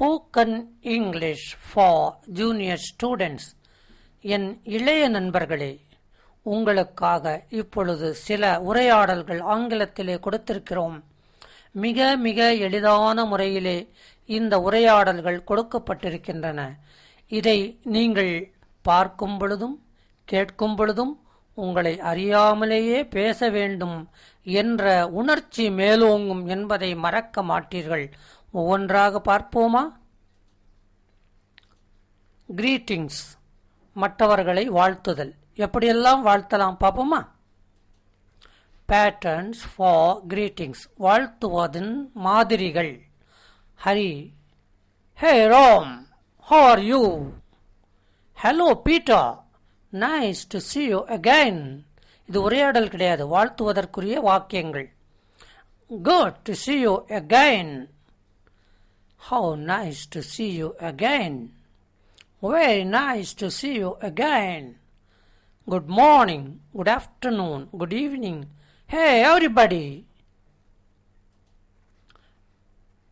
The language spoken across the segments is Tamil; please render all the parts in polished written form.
Spoken English for junior students. என் இளைய நண்பர்களே, உங்களுக்காக இப்பொழுது சில உரையாடல்கள் ஆங்கிலத்திலே கொடுத்திருக்கிறோம். மிக மிக எளிதான முறையிலே இந்த உரையாடல்கள் கொடுக்கப்பட்டிருக்கின்றன. இதை நீங்கள் பார்க்கும் பொழுதும் கேட்கும் பொழுதும் உங்களை அறியாமலேயே பேச வேண்டும் என்ற உணர்ச்சி மேலோங்கும் என்பதை மறக்க மாட்டீர்கள். ஒவ்வொன்றாக பார்ப்போமா? கிரீட்டிங்ஸ், மற்றவர்களை வாழ்த்துதல். எப்படியெல்லாம் வாழ்த்தலாம் பார்ப்போமா? பேட்டர்ன்ஸ் ஃபார் கிரீட்டிங்ஸ், வாழ்த்துவதன் மாதிரிகள். Hari, Hey Ram, how are you? Hello Peter, nice to see you again. இது உரையாடல் கிடையாது, வாழ்த்துவதற்குரிய வாக்கியங்கள். Good to see you again. How nice to see you again. Very nice to see you again. Good morning, good afternoon, good evening. Hey everybody.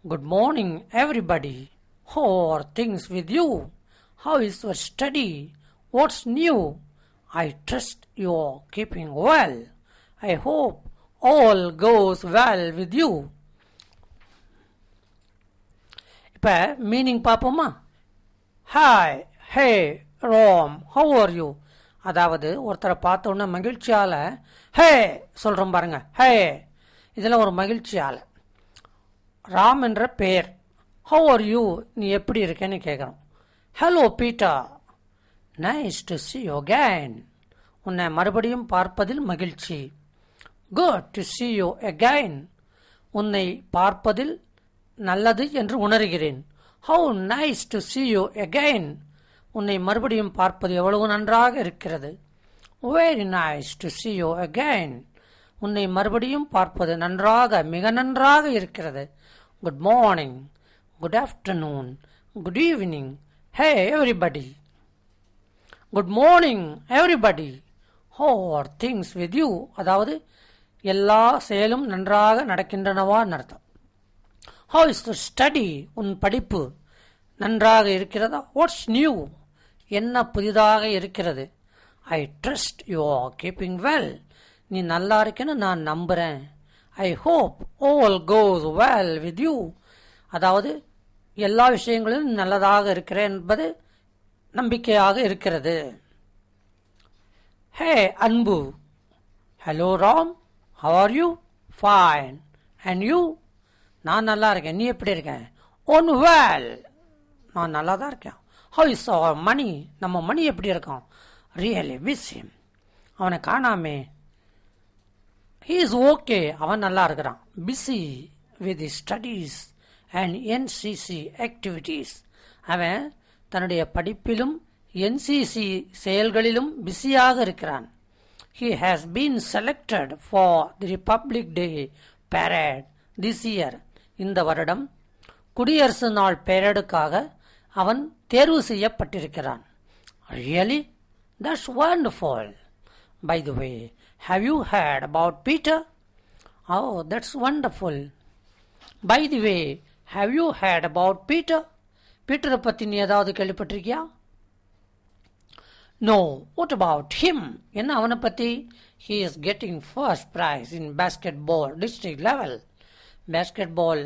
Good morning everybody. How are things with you? How is your study? What's new? I trust you are keeping well. I hope all goes well with you. இப்ப மீனிங் பார்ப்போமா? Hi, Hey Ram, how are you. அதாவது ஒருத்தரை பார்த்த உடனே மகிழ்ச்சியால ஹே சொல்றோம் பாருங்க, ஹே. இதெல்லாம் ஒரு மகிழ்ச்சியால. ராம் என்ற பெயர். ஹவ் ஆர் யூ, நீ எப்படி இருக்கேன்னு கேட்குறோம். Hello Peter, nice to see you again. உன்னை மறுபடியும் பார்ப்பதில் மகிழ்ச்சி. Good to see you again. உன்னை பார்ப்பதில் நல்லது என்று உணர்கிறேன். How nice to see you again. உன்னை மறுபடியும் பார்ப்பது எவ்வளவு நன்றாக இருக்கிறது. Very nice to see you again. உன்னை மறுபடியும் பார்ப்பது நன்றாக, மிக நன்றாக இருக்கிறது. Good morning, good afternoon, good evening. Hey everybody. Good morning everybody. How are things with you. அதாவது எல்லா செயலும் நன்றாக நடக்கின்றனவான்னு அர்த்தம். How is your study. உன் படிப்பு நன்றாக இருக்கிறதா? What's new. என்ன புதிதாக இருக்கிறது? I trust you are keeping well. நீ நல்லா இருக்கேன்னு நான் நம்புறேன். I hope all goes well with you. அதாவது எல்லா விஷயங்களிலும் நல்லதாக இருக்கிறேன் என்பது நம்பிக்கையாக இருக்கிறது. ஹே அன்பு. Hello Ram, how are you? Fine. And you? நான் நல்லா இருக்கேன், நீ எப்படி இருக்க? ஒன் வெல், நான் நல்லா தான் இருக்கேன். ஹவ் இஸ் அவர் மணி. நம்ம மணி எப்படி இருக்கான்? Really miss him. அவனை காணாமே. ஹி இஸ் ஓகே, அவன் நல்லா இருக்கிறான். Busy with studies and NCC activities. அவன் தன்னுடைய படிப்பிலும் என்சிசி செயல்களிலும் பிஸியாக இருக்கிறான். He has been selected for the Republic Day parade this year. இந்த வருடம் குடியரசு நாள் பேரேடுக்காக அவன் தேர்வு செய்யப்பட்டிருக்கிறான். Really? That's wonderful. By the way, have you heard about Peter? Oh, that's wonderful. By the way, have you heard about Peter? பீட்டரை பற்றி நீ ஏதாவது கேள்விப்பட்டிருக்கியா? No. What about him? என்ன அவனை பற்றி? He is getting first prize in basketball district level. Basketball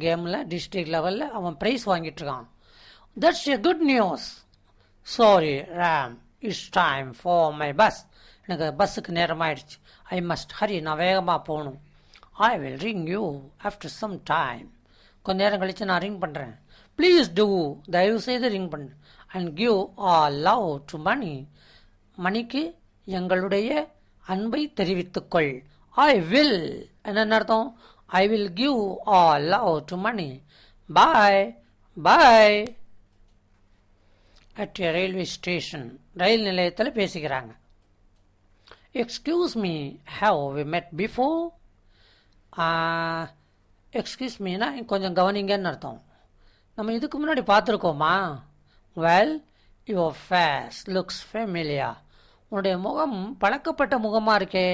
கேமில் டிஸ்ட்ரிக்ட் லெவலில் அவன் ப்ரைஸ் வாங்கிட்டு இருக்கான். That's a good news. Sorry Ram, it's time for my bus. எனக்கு பஸ்ஸுக்கு நேரமாயிடுச்சு. I must hurry. நான் வேகமாக போகணும். I will ring you after some time. கொஞ்ச நேரம் கழிச்சு நான் ரிங் பண்ணுறேன். Please do. தயவு செய்து ரிங் பண்ணு. And give all love to Mani. மணிக்கு எங்களுடைய அன்பை தெரிவித்துக்கொள். I will. என்ன அர்த்தம்? I will give all love to Mani. Bye bye. At a railway station, rail நிலையத்தில் பேசிக்கிறாங்க. Excuse me, how we met before? Excuse மீனா கொஞ்சம் கவனிங்கன்னு அர்த்தம். நம்ம இதுக்கு முன்னாடி பார்த்துருக்கோமா? Well, your face looks familiar. உன்னுடைய முகம் பழக்கப்பட்ட முகமாக இருக்கே.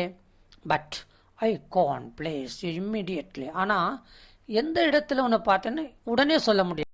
But I can't place you immediately. ஆனால் எந்த இடத்துல உன்னை பார்த்தேன்னு உடனே சொல்ல முடியாது.